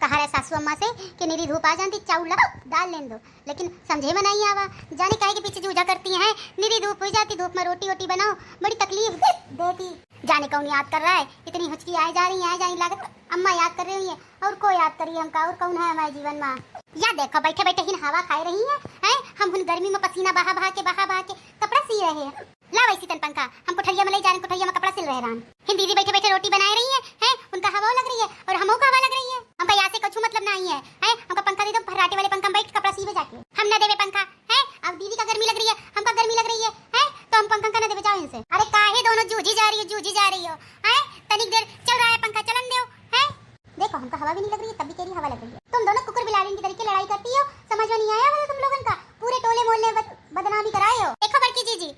कहा रहे सासू अम्मा से कि निरी धूप आ जाती चाउल डाल लें दो, लेकिन समझे में नहीं आवा। जाने काहे के पीछे जूझा करती हैं। निरी धूप हो जाती, धूप में रोटी वोटी बनाओ, बड़ी तकलीफ देती। जाने कौन याद कर रहा है, इतनी हुचकी आए जा रही है, लागत अम्मा याद कर रही है और कोई याद करिए हमका, और कौन है हमारे जीवन में। या देखो बैठे बैठे ही हवा खाए रही है, हम गर्मी में पसीना बहा बहा के कपड़ा सी रहे हैं। ला वैसी तन पंखा, हम कोठरिया में ले जा रहे, कोठरिया में कपड़ा सिल रहे हैं। हिंदी दीदी बैठे बैठे रोटी बनाए रही है, उनका हवा लग रही है और हमों का हवा लग रही है। हमका यहाँ से कुछ मतलब नहीं है, हमका पंखा दे दो, फर्राटे वाले पंखा में बैठ कपड़ा सीवे जाके। हम ना देवे पंखा है, अब दीदी का गर्मी लग रही है, हमका गर्मी लग रही है, तो हम पंखा ना देवे जाओ इनसे। अरे काहे दोनों जूझी जा रही हो, तनिक देर चल रहा है पंखा, चलन दो। देखो हमका हवा भी नहीं लग रही है, तब भी तेरी हवा लग रही है। तुम दोनों कुकुर बिलाड़ी की तरीके लड़ाई करती हो, समझ में नहीं आया तुम लोगन का। पूरे टोले मोहल्ले बदनामी कराए हो। देखो बड़की जीजी,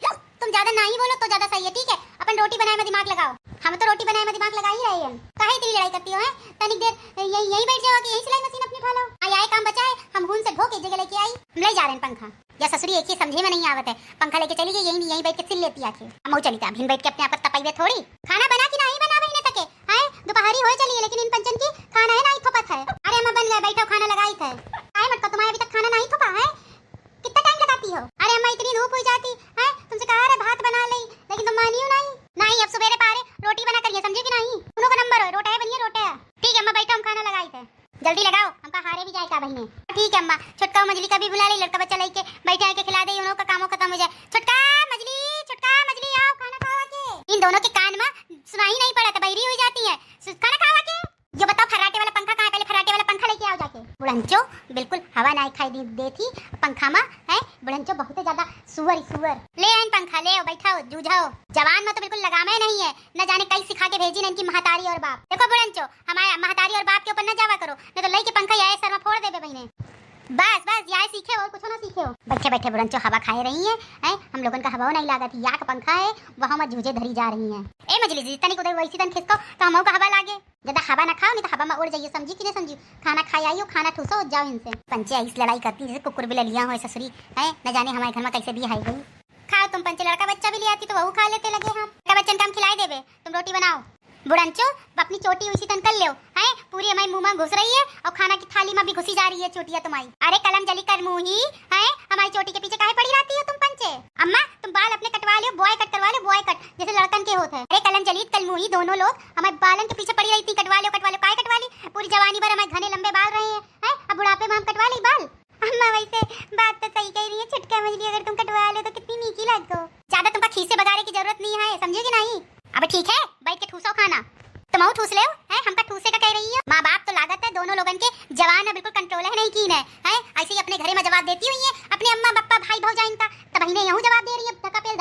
तुम ज्यादा नहीं बोलो तो ज्यादा सही है, ठीक है। अपन रोटी बनाए में दिमाग लगाओ, हम तो रोटी बनाए में दिमाग लगा ही रहे हैं। काहे इतनी लड़ाई करती हो? तनिक देर यही बैठ जाओ कि यही सिलाई मशीन अपनी उठा लो। आए काम बचा है, हम भून से धो के जगह लेके आई, ले जा रहे हैं पंखा। या ससुरी एक ही समझे में नहीं आवत है, पंखा लेके चली गई, यही बैठ के सिल लेती आखिर। हम चली था भिन बैठ के अपने आप तपाइबे थोड़ी। खाना बना कि नहीं बना बहिने तके है, दोपहरी हो चली है, लेकिन इन पंचन की खाना है नहीं थोपत है। अरे हम बन गए, बैठो खाना लगाई थे। आए मत तुम्हारे अभी तक खाना नहीं थोपा है, कितना टाइम लगाती हो? अरे अम्मा इतनी धूप हो जाती है, तुमसे कहा रहे भात बना ले, लेकिन तुम मानी हो नहीं। अब सवेरे पारे रोटी बना करिए, समझे कि नहीं? दोनों का नंबर हो, रोटा है बनिए रोटा है। ठीक है अम्मा, बैठो हम खाना लगाई थे, जल्दी लगाओ, हमका हारे भी जाएगा बहिने। ठीक है अम्मा, छुटका मछली का भी बुला ले, लड़का बच्चा लेके बैठे आके खिला दे, उनों का कामों खत्म हो जाए। छुटका मछली आओ खाना खावा के। इन दोनों के कान में सुनाई नहीं पड़ा तो बहरी हो जाती है, खाना खावा के। ये बताओ फर्राटे वाला पंखा कहाँ है? पहले फर्राटे वाला पंखा लेके आओ जाके। बुढ़ंचो बिल्कुल हवा नहीं खाई देती पंखा में है, बुढ़ंचो बहुत ज्यादा सुअर ले आइन पंखा, ले आओ बैठाओ जूझाओ। जवान में तो बिल्कुल लगामे नहीं है, न जाने कई सिखा के भेजी न इनकी महतारी और बाप। देखो बुढ़ंचो, हमारे महतारी और बाप के ऊपर न जावा करो, नहीं तो लई के पंखा याए सर में फोड़ देबे बहिने। बस याए सीखे और कुछ ना सीखे हो। बैठे बैठे बुढ़ंचो हवा खाए रही है, हम लोगन का हवा नहीं लागत, या का पंखा है वहां में जूझे धरी जा रही है। ए मजली जी तनिक उधर वैसी तन खिसको तो हमों का हवा लागे। ज्यादा हवा ना खाओ, नहीं तो हवा में उड़ जाइए, समझी कि नहीं समझी? खाना खाई आई हो, खाना ठूसो जाओ इनसे। पंचे इस लड़ाई करती जैसे कुकुर भी लिया हो ससुरी है, न जाने हमारे घर में कैसे भी आई गई। खाओ तुम पंचे, लड़का बच्चा भी ले आती तो वह खा लेते लगे। हम लड़का बच्चन काम खिलाई देवे, तुम रोटी बनाओ। बुढ़ंचो अपनी चोटी उसी तन कर लो, पूरी हमारी मुंह में घुस रही है और खाना की थाली में भी घुसी जा रही है चोटियां तुम्हारी। अरे कलम जली कर मुंह ही है, हमारी चोटी के पीछे काहे पड़ी रहती हो तुम पंचे? अम्मा तुम बाल अपने कटवा लो, बॉय कट करवा लो, बॉय कट जैसे लड़कन के होते हैं। अरे कलम जली कल मुंह ही, दोनों लोग हमारे बालन के पीछे पड़ी रहती, कटवा लो काहे कटवा ली? पूरी जवानी भर हमारे घने लंबे बाल रहे हैं, अब बुढ़ापे में हम कटवा ली बाल। अम्मा वैसे बात तो सही कह रही है, छुटका मछली अगर तुम कटवा लो तो कितनी नीची लगो। ज्यादा तुमका खीसे बगाड़े की जरूरत नहीं है, समझे कि नहीं? अब ठीक है बैठ के ठूसो खाना, तुम ठूस ले हमका ठूसे का कह रही है। माँ बाप तो लागत है दोनों लोगन के जवान है, बिल्कुल कंट्रोल है नहीं कीन है, ऐसे ही अपने घरे में जवाब देती हुई है अपने अम्मा पापा भाई भौजाइन का, तब बहिने यूं जवाब दे रही है धक्का पेल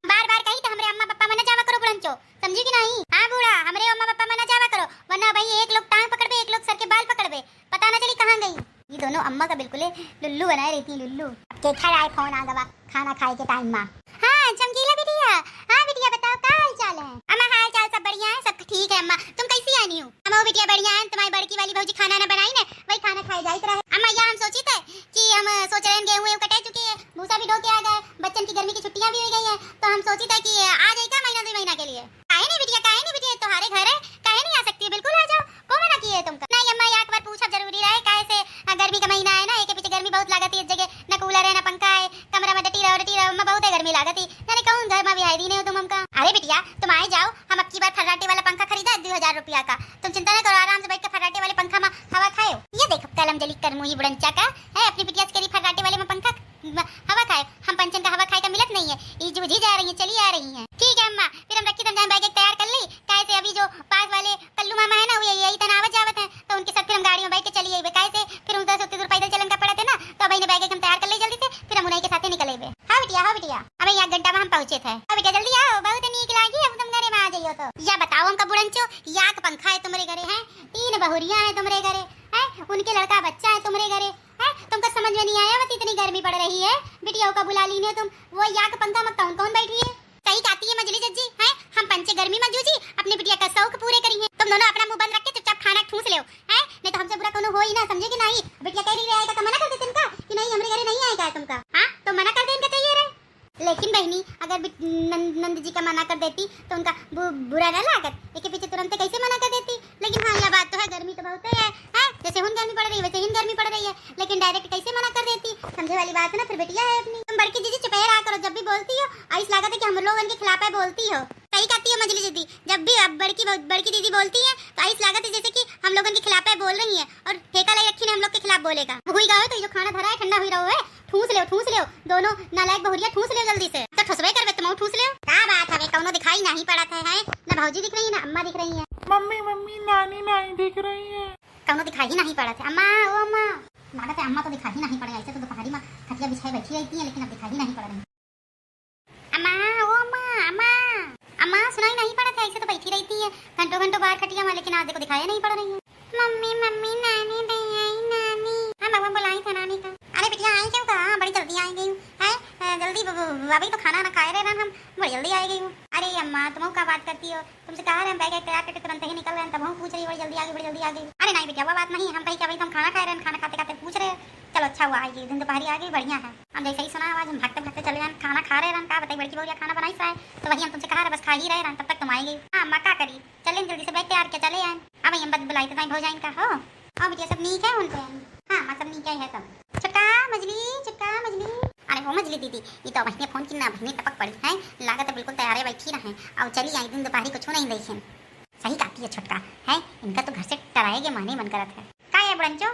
बार बार कही तो हमरे अम्मा पापा मना जावा करो बुढ़ंचो, समझी कि नहीं? हाँ बूढ़ा, हमरे अम्मा पापा मना जावा करो, वरना भाई एक लोग टांग पकड़बे, एक लोग सर के बाल पकड़बे, पता ना चली कहाँ गई। ये दोनों अम्मा का बिल्कुल लुल्लू बनाए रहती है, लुल्लू। के खा फोन आ गवा खाना खाए के टाइम में। हाँ चमकीला बिटिया, हाँ बिटिया बताओ क्या हाल चाल है? अम्मा हाल चाल सब बढ़िया है, सब ठीक है अम्मा, तुम कैसी आनी हो? अम्मा बिटिया बढ़िया है, तुम्हारी बड़की वाली भौजी खाना ना बनाई ना, वही खाना खाए जाइत रहे। अम्मा यहाँ हम सोची थे कि हम सोच रहे हैं गेहूं कटे चुकी है, भूसा भी ढो के आ गए, बच्चन की गर्मी की छुट्टियां भी हो गई है, तो हम सोची थे कि आ जाएगा महीना 2 महीना के लिए। काहे नहीं बिटिया तुम्हारे घर है, काहे नहीं आ सकती है? बिल्कुल आ जाओ, को मना किए तुमका? नहीं अम्मा एक बार पूछा जरूरी रहे, काहे से गर्मी का महीना है ना, एक पीछे गर्मी बहुत लागत है, इस जगह न कूलर है न पंखा है, कमरा में डटी रहो अम्मा, बहुत है गर्मी लागत है, यानी कहूं घर में भी आई नहीं हो तुम हमका। अरे बिटिया तुम आए जाओ, हम अब की बार फर्राटे वाला पंखा खरीदा 2000 रुपया का, तुम चिंता न करो, आराम से बैठ के फर्राटे वाले पंखा में हवा खाओ। ये देखो कलम जली कर मुही बुढ़ंचा का है, अपनी बिटिया से करी फर्राटे वाले में पंखा हवा खाए, हम पंचन का हवा खाए का मिलत नहीं है, ये जूझी जा रही है, चली आ रही है। ठीक है अम्मा, फिर हम रखी तुम बैग तैयार कर ली, कैसे अभी जो पास वाले कल्लू मामा है ना, वो यही तनावत जावत है, तो उनके साथ फिर हम गाड़ी में बैठ के चली आई, कैसे फिर उनका 70 पैदल चलन का पड़ा थे ना, तो अब बैग हम तैयार कर ले जल्दी से, फिर हम उन्हीं के साथ निकले। हाँ बिटिया अबे 1 घंटा में हम पहुंचे थे। हाँ बेटा जल्दी आओ, बहुत नीक लागी, अब तुम घरे में आ जाइयो। तो या बताओ हमका बुढ़ंचो, या का पंखा है तुम्हारे घरे है, 3 बहुरियां है तुम्हारे घरे है, उनके लड़का बच्चा है तुम्हारे घरे है, तुमको समझ में नहीं आया बस इतनी गर्मी पड़ रही है, बिटिया का बुला ली ने तुम, वो या का पंखा में कौन बैठी है? सही कहती है मजली जज्जी है, हम पंचे गर्मी में जूझी अपनी बिटिया का शौक पूरे करी है, तुम दोनों अपना मुंह बंद रख के चुपचाप खाना ठूस ले है, नहीं तो हमसे बुरा कोनो हो ही ना, समझे कि नहीं? बिटिया कह रही आएगा तो मना कर दे तुमका कि नहीं हमरे घरे नहीं आएगा तुमका, हां तो मना कर दे इनका चाहिए रे। लेकिन बहनी अगर नंद जी का मना कर देती तो उनका बुरा न लागत। एक पीछे तुरंत कैसे मना कर देती। लेकिन हाँ यह बात तो है, गर्मी तो बहुत है, जैसे हुन गर्मी पड़ रही है वैसे हिन गर्मी पड़ रही है, लेकिन डायरेक्ट कैसे मना कर देती। समझे वाली बात है ना। फिर बेटिया है अपनी। तुम बड़की जीजी चुप रहा करो, जब भी बोलती हो ऐसा लागत है कि हम लोग उनके खिलाफ है बोलती हो। सही कहती है मजली दीदी, जब भी अब बड़की दीदी बोलती है तो ऐसा लागत है जैसे कि हम लोग उनके खिलाफ है बोल रही है और ठेका ले रखी ने हम लोग के खिलाफ बोलेगा। हुई गाओ तो जो खाना धरा है ठंडा हुई रहो है, ठूस ले दोनों नालायक बहुरिया, ठूस ले जल्दी से। तो ठुसवे करवे तुम ठूस ले। क्या बात है, कौनो दिखाई नहीं पड़त है, ना भौजी दिख रही है ना अम्मा दिख रही है। मम्मी नानी नहीं दिख रही है। कौनो दिखाई नहीं पड़त है। अम्मा ओ अम्मा, लागत है अम्मा तो दिखाई नहीं पड़े। ऐसे तो दोपहरी में खटिया बिछाई बैठी रहती है, लेकिन अब दिखाई नहीं पड़ रही। अम्मा ओ अम्मा, अम्मा सुनाई नहीं पड़त है। ऐसे तो बैठी रहती है घंटों बाहर खटिया में, लेकिन आज देखो दिखाई नहीं पड़ रही है। मम्मी नानी नहीं आई, नानी। हाँ भगवान बुलाई था नानी का। अरे बिटिया आई क्यों कहा, बड़ी जल्दी आई गई हूँ। जल्दी अभी तो खाना ना खाए रहे ना, हम बड़ी जल्दी आई गई हूँ। अरे अम्मा तुम क्या बात करती हो, तुमसे कहा रहे हम बैग तैयार करके तुरंत ही निकल रहे हैं, तब हम पूछ रही बड़ी जल्दी आ गई। अरे नहीं बेटिया वो बात नहीं, हम कहीं क्या हम खाना खा रहे हैं, खाना खाते पूछ रहे हैं। चलो अच्छा हुआ आई गई, दिन दोपहरी आ गई, बढ़िया है। हम जैसे ही सुना आवाज हम भागते चले जाए, खाना खा रहे हैं। क्या बताइए बड़की बहुरिया खाना बनाई सा है, तो वही हम तुमसे कहा रहे बस खा ही रहे, तब तक तुम आई गई। हाँ अम्मा क्या करी, चले जल्दी से बैग तैयार के चले आए। अब हम बद बुलाई तो भौजाइन का हो। हाँ बेटिया सब नीक है उन पे। हाँ माँ सब नीक है सब। चुटका मजली। अरे वो मजली दीदी, ये तो बहने फोन की ना बहने टपक पड़ी है, लागत है बिल्कुल तैयार बैठी रहे और चली आई, दिन दोपहरी कुछ नहीं देखे। सही कहती है छुटका है, इनका तो घर से टराएगे माने मन करत है। का है बड़ंचो,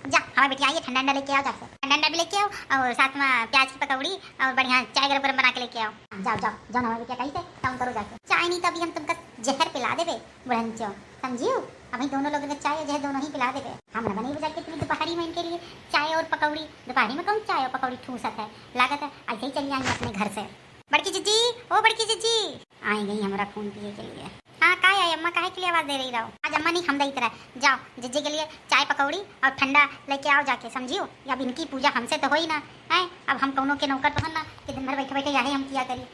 जा हमारे बेटी आई है, ठंडा लेके आओ, जाके ठंडा भी लेके आओ और साथ में प्याज की पकौड़ी और बढ़िया चाय गरम बना के लेके आओ। जाओ ना हमारे बेटिया कैसे काम करो जाके। चाय नहीं तभी हम तुमका जहर पिला देवे बड़ंचो, समझियो। अभी दोनों लोगों ने चाय जहर दोनों ही पिला देवे। हम न बने जाके तुम्हें दोपहरी में इनके लिए चाय और पकौड़ी। दोपहरी में कौन चाय और पकौड़ी ठूसत है, लागत है ऐसे ही चली आई अपने घर से। बड़की जीजी ओ बड़की जीजी आई गई हमारा खून पिए के लिए। हाँ का है अम्मा, काहे के लिए आवाज दे रही रहो। आज अम्मा नहीं हम दई तरह, जाओ जिज्जे के लिए चाय पकौड़ी और ठंडा लेके आओ जाके, समझियो। अब इनकी पूजा हमसे तो हो ही ना है, अब हम कौनों के नौकर तो है ना कि दिन भर बैठे यही हम किया करी।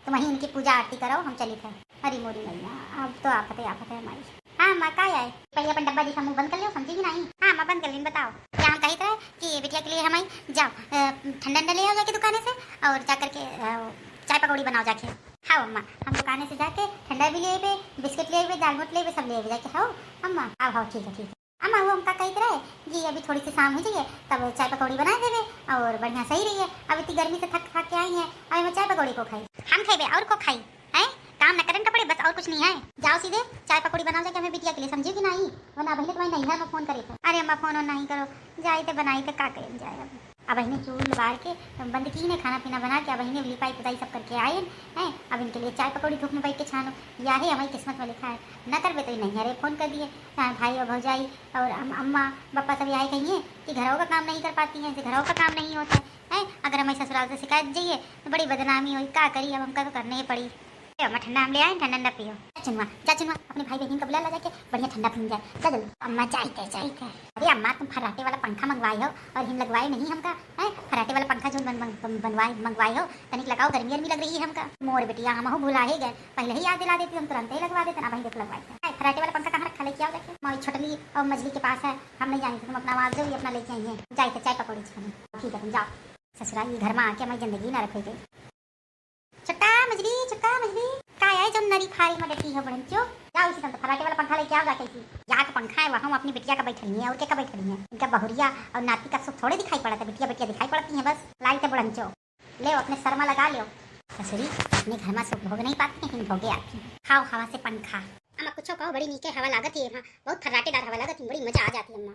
तो वहीं इनकी पूजा आरती करो, हम चली थे। हरी मोरी मैया अब तो आफत है हमारी। हाँ माँ का है, पहले अपन डब्बा जी मुँह बंद कर लो, समझी नहीं। हाँ माँ बंद कर ली, बताओ क्या हम कही तरह कि बिटिया के लिए हमारी जाओ ठंडा ले आओ जाके दुकाने से और जा करके चाय पकौड़ी बनाओ जाके। हाँ अम्मा हम दुकाने से जाके ठंडा भी ले बिस्किट ले दाल मोट ले सब ले जाके। हाँ अम्मा आओ ठीक है अम्मा। वो हम का कही तरह जी अभी थोड़ी सी शाम हो जाइए तब चाय पकौड़ी बना देवे और बढ़िया सही रही है। अब इतनी गर्मी से थक के आई है, अभी मैं चाय पकौड़ी को खाई, हम खाई और को खाई है, काम न करन पड़े बस और कुछ नहीं है। जाओ सीधे चाय पकौड़ी बनाओ जाके हमें बिटिया के लिए, समझी कि नहीं, वरना पहले तुम्हारी नैहर में फोन करे थे। अरे अम्मा फोन नहीं करो, जाए तो बनाई तो का करें जाए। अब इन्हें चूल बार के बंद की ने खाना पीना बना के अब इन्हें लिपाई पुताई सब करके आए हैं। अब इनके लिए चाय पकौड़ी धूप में बैठ के छानो, या है हमारी किस्मत में लिखा है। न करवे तो नहीं, अरे फोन कर दिए भाई और भौजाई और अम्मा पापा सब यही कहिए कि घरों का काम नहीं कर पाती हैं, घरों का काम नहीं होता है। अगर हमारे ससुराल से शिकायत जाइए तो बड़ी बदनामी हुई, क्या करिए अब हमका तो करने ही पड़ी। अम्मा ठंडा हम ले आए, ठंडा पियो। जा चुनवा अपने भाई बहन का बुला ला जाके बढ़िया ठंडा पी जाए, जा जल्दी। अम्मा चाय के। अरे अम्मा तुम फर्राटे वाला पंखा मंगवाई हो और हिम लगवाए नहीं हमका है। फर्राटे वाला पंखा जो मंगवाए हो तनिक लगाओ, गर्मी लग रही है हमका। मोर बेटिया हम भूला ही गए, पहले ही याद दिला देती, हम तुरंत ही लगवा देते ना। भाई देख लगवाए फर्राटे वाला पंखा कहाँ रखा, लेके आओ जाके। माई छोटली और मछली के पास है, हम नहीं जाएंगे, तुम अपना आवाज दो अपना लेके आइए जाए चाय पकौड़ी खाने। ठीक है तुम जाओ, ससुराल घर में आके हमारी जिंदगी ना रखेगी। चुटका मछली का है जो नरी फारी में बैठी है बड़ंचो, जाओ इसी तरह फराटे वाला पंखा लेके आओ जाके। यहाँ का पंखा है वहाँ अपनी बिटिया का बैठनी है और क्या का बैठनी है, इनका बहुरिया और नाती का सुख थोड़े दिखाई पड़ता है, बिटिया दिखाई पड़ती है बस। लाई तो बड़ंचो ले अपने सर में लगा लो, ससुरी अपने घर में सुख भोग नहीं पाती है, भोगे आती खाओ हवा से पंखा। अम्मा कुछ कहो, बड़ी नीचे हवा लागत है, बहुत फर्राटेदार हवा लागत है, बड़ी मजा आ जाती है अम्मा।